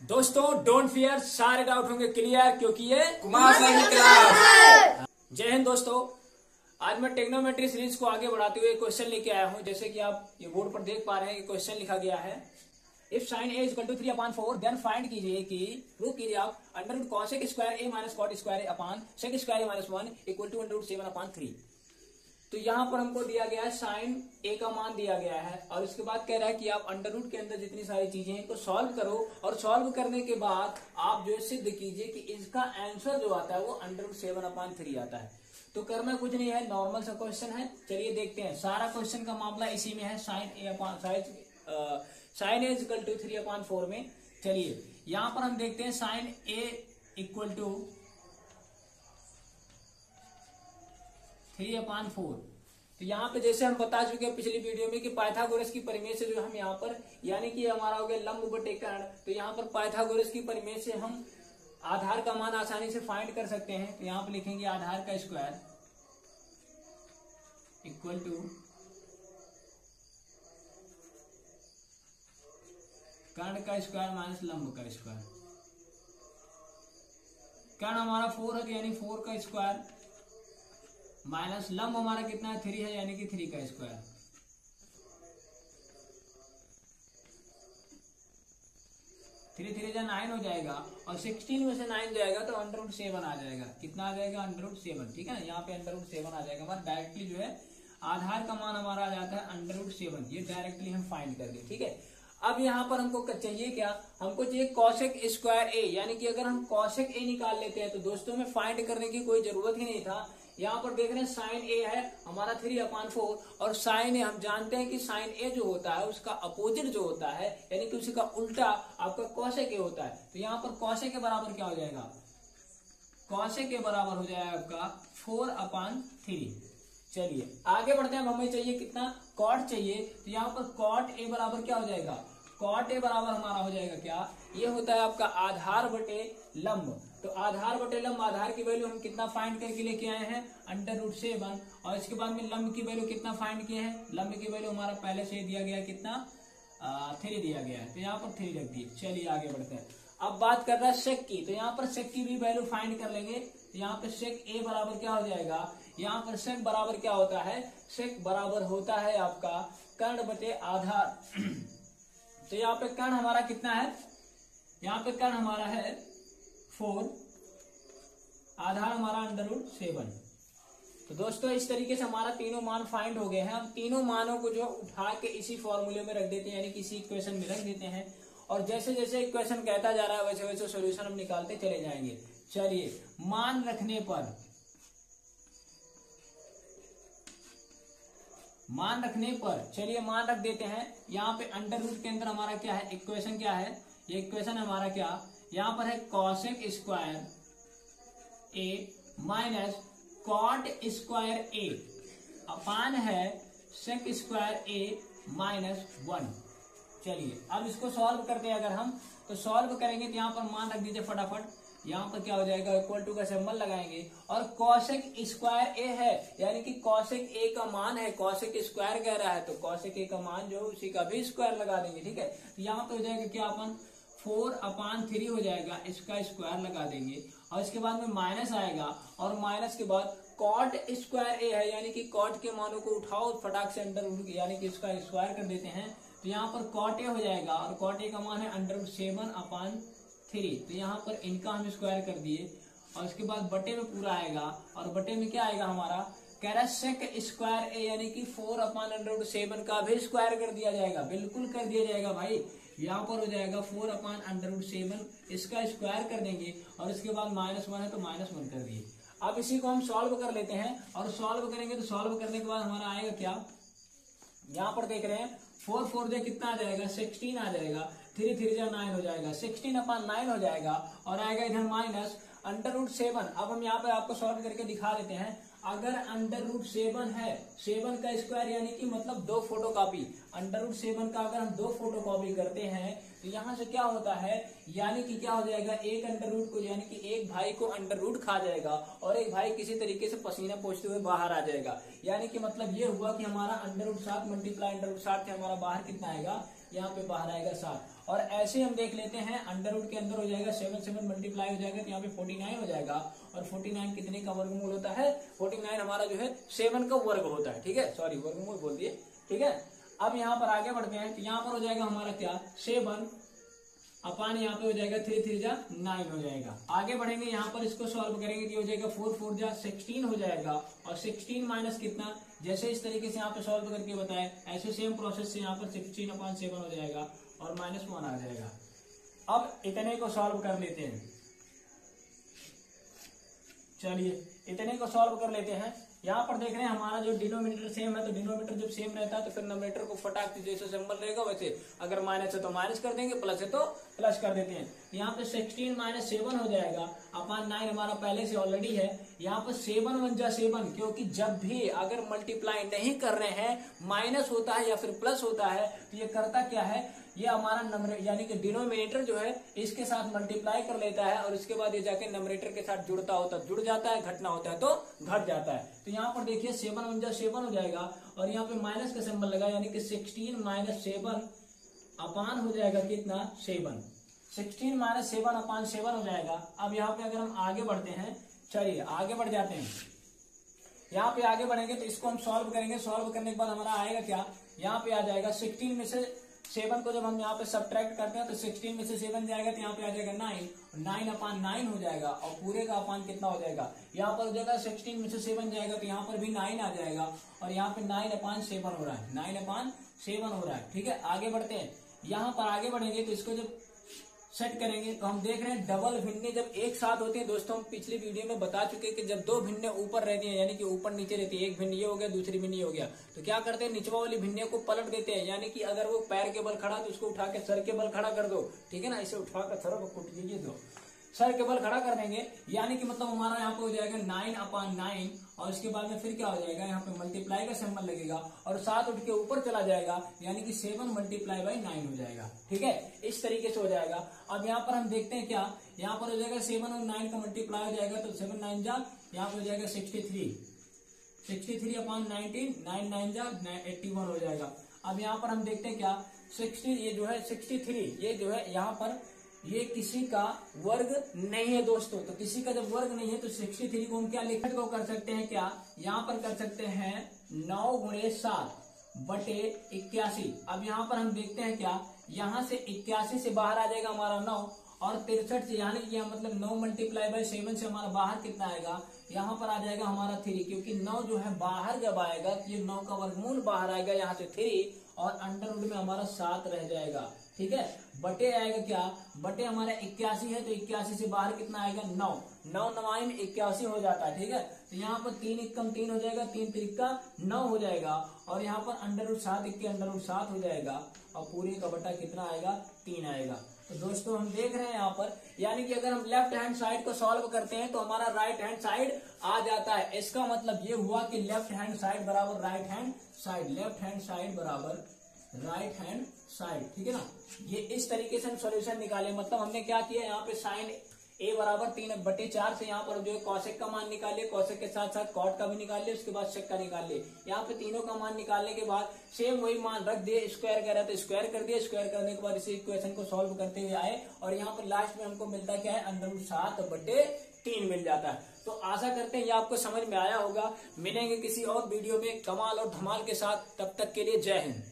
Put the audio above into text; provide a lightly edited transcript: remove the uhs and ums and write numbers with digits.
दोस्तों don't fear, सारे doubt होंगे क्लियर क्योंकि ये कुमार सर की क्लास। जय हिंद दोस्तों। आज मैं ट्रिग्नोमेट्री सीरीज को आगे बढ़ाते हुए क्वेश्चन लेके आया हूं। जैसे कि आप ये बोर्ड पर देख पा रहे हैं, क्वेश्चन लिखा गया है if sine A equal to 3/4 then find कीजिए कि प्रूव कीजिए आप under root cosec square A minus cot square A upon sec square A minus 1 equal to under root 7/3। तो यहाँ पर हमको दिया गया है साइन ए का मान दिया गया है और इसके बाद कह रहा है कि आप अंडर रूट के अंदर जितनी सारी चीजें हैं इनको सॉल्व करो और सॉल्व करने के बाद आप जो सिद्ध कीजिए कि इसका आंसर जो आता है वो अंडर रूट 7/3 आता है। तो करना कुछ नहीं है, नॉर्मल सा क्वेश्चन है। चलिए देखते हैं। सारा क्वेश्चन का मामला इसी में है, साइन ए इक्वल टू 3/4 में। चलिए यहां पर हम देखते हैं साइन ए इक्वल टू 3/4। तो यहाँ पे जैसे हम बता चुके हैं पिछली वीडियो में कि पाइथागोरस की परिमेय से जो हम यहाँ पर यानी कि हमारा हो गया लंब बटे कर्ण, तो यहाँ पर पाइथागोरस की परिमेय से हम आधार का मान आसानी से फाइंड कर सकते हैं। तो यहाँ पर लिखेंगे आधार का स्क्वायर इक्वल टू कर्ण का स्क्वायर माइनस लंब का स्क्वायर। कर्ण हमारा 4 है यानी 4 का स्क्वायर माइनस लंब हमारा कितना है 3 है यानी कि 3 का स्क्वायर। थ्री 9 हो जाएगा और 16 में से 9 जाएगा तो अंडर रूट 7 आ जाएगा। कितना आ जाएगा? Under root 7। ठीक है, यहाँ पे अंडर रूट 7 आ जाएगा। हमारा डायरेक्टली जो है आधार का मान हमारा आ जाता है अंडर रूट 7। ये डायरेक्टली हम फाइंड कर दें। ठीक है, अब यहाँ पर हमको चाहिए क्या? हमको चाहिए कॉसेक स्क्वायर ए, यानी कि अगर हम कॉसेक ए निकाल लेते हैं तो दोस्तों में फाइंड करने की कोई जरूरत ही नहीं था। यहाँ पर देख रहे हैं साइन ए है हमारा 3/4 और साइन ए हम जानते हैं कि साइन ए जो होता है उसका अपोजिट जो होता है यानी कि उसका उल्टा आपका कॉसेक ए होता है। तो यहाँ पर कॉसेक के बराबर क्या हो जाएगा? कॉसेक के बराबर हो जाएगा आपका 4/3। चलिए आगे बढ़ते हैं। अब हमें चाहिए कितना? कॉट चाहिए। तो यहाँ पर कॉट ए बराबर क्या हो जाएगा? कॉट ए बराबर हमारा हो जाएगा क्या? ये होता है आपका आधार बटे लंब। तो आधार बटे लंब, आधार की वैल्यू हम कितना फाइंड करके लेके आए हैं? Under root 7। और इसके बाद में लंब की वैल्यू कितना फाइंड किए हैं? लंब की वैल्यू हमारा पहले से दिया गया कितना? 3 दिया गया है। तो यहाँ पर 3 रख दिए। चलिए आगे बढ़ते हैं। अब बात कर रहा है सेक की। तो यहाँ पर सेक की भी वैल्यू फाइंड कर लेंगे। तो यहाँ पे सेक ए बराबर क्या हो जाएगा? यहाँ पर सेक बराबर क्या होता है? सेक बराबर होता है आपका कर्ण बटे आधार। तो यहाँ पे कर्ण हमारा कितना है? यहाँ पे कर्ण हमारा है 4, आधार हमारा अंडर रूट 7। तो दोस्तों इस तरीके से हमारा तीनों मान फाइंड हो गए हैं। हम तीनों मानों को जो उठा के इसी फॉर्मूले में रख देते हैं यानी कि इसी इक्वेशन में रख देते हैं और जैसे जैसे इक्वेशन कहता जा रहा है वैसे वैसे सॉल्यूशन हम निकालते चले जाएंगे। चलिए मान रखने पर चलिए मान रख देते हैं। यहाँ पे अंडर रूट के अंदर हमारा क्या है? इक्वेशन क्या है? ये इक्वेशन हमारा क्या? यहाँ पर है cosec square A minus cot square ए अपान है सेक स्क्वायर ए माइनस 1। चलिए अब इसको सॉल्व करते हैं। अगर हम तो सॉल्व करेंगे तो यहाँ पर मान रख दीजिए फटाफट। यहाँ पर क्या हो जाएगा? इक्वल टू का सिंबल लगाएंगे और कॉसेक स्क्वायर ए है यानी कि कॉसेक ए का मान है। कॉसेक स्क्वायर कह रहा है तो कॉसेक ए का मान जो उसी का भी स्क्वायर लगा देंगे। ठीक है, तो यहाँ पे हो जाएगा क्या? अपन 4/3 हो जाएगा, इसका स्क्वायर लगा देंगे और इसके बाद में माइनस आएगा और माइनस के बाद कॉट स्क्वायर ए है यानी कि कॉट के मानों को उठाओ फटाक से अंडर रूट यानी कि इसका स्क्वायर कर देते हैं। तो यहाँ पर कॉट ए हो जाएगा और कॉट ए का मान है अंडर रूट 7/3। तो यहाँ पर इनका हम स्क्वायर कर दिए और इसके बाद बटे में पूरा आएगा और बटे में क्या आएगा हमारा? कह रहा है सेक स्क्वायर ए यानी कि 4/7 का भी स्क्वायर कर दिया जाएगा। बिल्कुल कर दिया जाएगा भाई। यहाँ पर हो जाएगा 4/7, इसका स्क्वायर कर देंगे और इसके बाद -1 है तो -1 कर दिए। अब इसी को हम सॉल्व कर लेते हैं और सॉल्व करेंगे तो सॉल्व करने के बाद हमारा आएगा क्या? यहाँ पर देख रहे हैं 4 जो कितना आ जाएगा? 16 आ जाएगा। 3 9 हो जाएगा, 16/9 हो जाएगा और आएगा इधर माइनस अंडर रूट 7। अब हम यहाँ पे आपको सॉल्व करके दिखा देते हैं। अगर अंडर रूट 7 है, 7 का स्क्वायर यानी कि मतलब 2 फोटोकॉपी, अंडर रूट 7 का अगर हम 2 फोटोकॉपी करते हैं तो यहाँ से क्या होता है यानी कि क्या हो जाएगा? एक अंडर रूट को यानी कि एक भाई को अंडर रूट खा जाएगा और एक भाई किसी तरीके से पसीना पोंछते हुए बाहर आ जाएगा। यानी कि मतलब ये हुआ कि हमारा under root 7 multiply under root 7 से हमारा बाहर कितना आएगा? यहाँ पे बाहर आएगा 7 और ऐसे हम देख लेते हैं अंडर रूट के अंदर हो जाएगा 7 मल्टीप्लाई हो जाएगा तो यहाँ पे 49 हो जाएगा। और 49 कितने का वर्गमूल होता है? 49 हमारा जो है 7 का वर्ग होता है। ठीक है, सॉरी वर्गमूल बोल दिए। ठीक है, अब यहाँ पर आगे बढ़ते हैं तो यहाँ पर हो जाएगा हमारा क्या 7 अपान यहाँ पे हो जाएगा 3 3 जा 9 हो जाएगा। आगे बढ़ेंगे यहाँ पर इसको सॉल्व करेंगे तो हो जाएगा 4 4 जा 16 हो जाएगा। और 16 माइनस कितना, जैसे इस तरीके से यहाँ पे सॉल्व करके बताए ऐसे सेम प्रोसेस से यहाँ पर 16 अपान 7 हो जाएगा और -1 आ जाएगा। अब इतने को सॉल्व कर लेते हैं। चलिए इतने को सॉल्व कर लेते हैं। यहाँ पर देख रहे हैं हमारा जो डिनोमिनेटर सेम है तो डिनोमिनेटर जब सेम रहता है तो फिर नोमिनेटर को फटाक से जैसे सिंबल रहेगा वैसे, अगर माइनस है तो माइनस कर देंगे, प्लस है तो प्लस कर देते हैं। यहाँ पे 16 माइनस 7 हो जाएगा अपान 9 हमारा पहले से ऑलरेडी है। यहाँ पर 7 1 जा 7, क्योंकि जब भी अगर मल्टीप्लाई नहीं कर रहे हैं माइनस होता है या फिर प्लस होता है तो ये करता क्या है, ये हमारा नंबर यानी कि डिनोमिनेटर जो है इसके साथ मल्टीप्लाई कर लेता है और इसके बाद ये जाके नंबरेटर के साथ जुड़ता होता है, जुड़ जाता है, घटना होता है तो घट जाता है। तो यहाँ पर देखिए 7 1 जा 7 हो जाएगा और यहाँ पे माइनस का सिंबल लगा यानी कि 16 माइनस 7 अपान हो जाएगा कितना 7। 16 माइनस 7 अपान 7 हो जाएगा। अब यहाँ पे अगर हम आगे बढ़ते हैं, चलिए आगे बढ़ जाते हैं। यहाँ पे आगे बढ़ेंगे तो इसको हम सॉल्व करेंगे। सॉल्व करने के बाद हमारा आएगा क्या, यहाँ पे आ जाएगा 16 में से 7 को जब हम यहाँ पे सब्ट्रैक्ट करते हैं तो 16 में से 7 जाएगा तो यहाँ पे आ जाएगा 9, 9 अपान 9 हो जाएगा। और पूरे का अपान कितना हो जाएगा, यहाँ पर हो जाएगा 16 में से 7 जाएगा तो यहाँ पर भी 9 आ जाएगा और यहाँ पे 9 अपान 7 हो रहा है, 9 अपान 7 हो रहा है। ठीक है, आगे बढ़ते हैं। यहाँ पर आगे बढ़ेंगे तो इसको जब सेट करेंगे तो हम देख रहे हैं डबल भिन्ने जब एक साथ होते हैं, दोस्तों हम पिछली वीडियो में बता चुके हैं कि जब दो भिन्ने ऊपर रहती हैं यानी कि ऊपर नीचे रहती है, एक भिन्न ये हो गया दूसरी भिन्न ये हो गया, तो क्या करते हैं निचवा वाली भिन्ने को पलट देते हैं। यानी कि अगर वो पैर के बल खड़ा तो उसको उठा के सर के बल खड़ा कर दो। ठीक है ना, इसे उठा कर सर को कुट लीजिए दो, सर के बल खड़ा कर देंगे। यानी कि मतलब हमारा यहाँ पे हो जाएगा 9 अपान 9 और इसके बाद में फिर क्या हो जाएगा, यहाँ पे मल्टीप्लाई का सिंबल लगेगा और 7 उठ के ऊपर चला जाएगा यानी कि 7 मल्टीप्लाई बाई 9 हो जाएगा। ठीक है, इस तरीके से हो जाएगा। अब यहाँ पर हम देखते हैं क्या, यहाँ पर हो जाएगा 7 और 9 का मल्टीप्लाई हो जाएगा तो 7 9 जा यहाँ पर हो जाएगा 63 अपान 19, 9 9 जा 81 हो जाएगा। अब यहाँ पर हम देखते हैं क्या 60 ये जो है 63 ये जो है यहाँ पर ये किसी का वर्ग नहीं है दोस्तों। तो किसी का जब वर्ग नहीं है तो 63 को हम क्या लिखने को कर सकते हैं, क्या यहाँ पर कर सकते हैं 9 गुणे 7 बटे 81। अब यहाँ पर हम देखते हैं क्या, यहाँ से 81 से बाहर आ जाएगा हमारा 9 और 63 से यानी कि मतलब 9 मल्टीप्लाई बाई 7 से हमारा बाहर कितना आएगा, यहाँ पर आ जाएगा हमारा 3, क्योंकि 9 जो है बाहर जब आएगा तो ये 9 का वर्गमूल बाहर आएगा यहाँ से 3 और अंडर रूट में हमारा 7 रह जाएगा। ठीक है, बटे आएगा क्या, बटे हमारा 81 है तो 81 से बाहर कितना आएगा 9, 9 9 में 81 हो जाता है। ठीक है, तो यहाँ पर 3 एकम 3 हो जाएगा, 3 3 9 हो जाएगा और यहाँ पर अंडर रूट 7 1 अंडर रूट 7 हो जाएगा और पूरे का बटा कितना आएगा 3 आएगा। तो दोस्तों हम देख रहे हैं यहाँ पर यानी कि अगर हम लेफ्ट हैंड साइड को सॉल्व करते हैं तो हमारा राइट हैंड साइड आ जाता है। इसका मतलब ये हुआ कि लेफ्ट हैंड साइड बराबर right hand side, left hand side बराबर राइट हैंड साइड। ठीक है ना, ये इस तरीके से हम सॉल्यूशन निकाले। मतलब हमने क्या किया, यहाँ पे साइन a बराबर 3/4 से यहाँ पर जो है कॉसेक का मान निकाल लिया, कॉसेक के साथ साथ कॉट का भी निकाल लिया, उसके बाद सेक का निकाल लिया। यहाँ पे तीनों का मान निकालने के बाद सेम वही मान रख दिए, स्क्वायर कर रहा था स्क्वायर कर दिया, स्क्वायर करने के बाद इसी इक्वेशन को सॉल्व करते हुए आए और यहाँ पर लास्ट में हमको मिलता क्या है अंडर रूट 7/3 मिल जाता है। तो आशा करते हैं ये आपको समझ में आया होगा। मिलेंगे किसी और वीडियो में कमाल और धमाल के साथ, तब तक के लिए जय हिंद।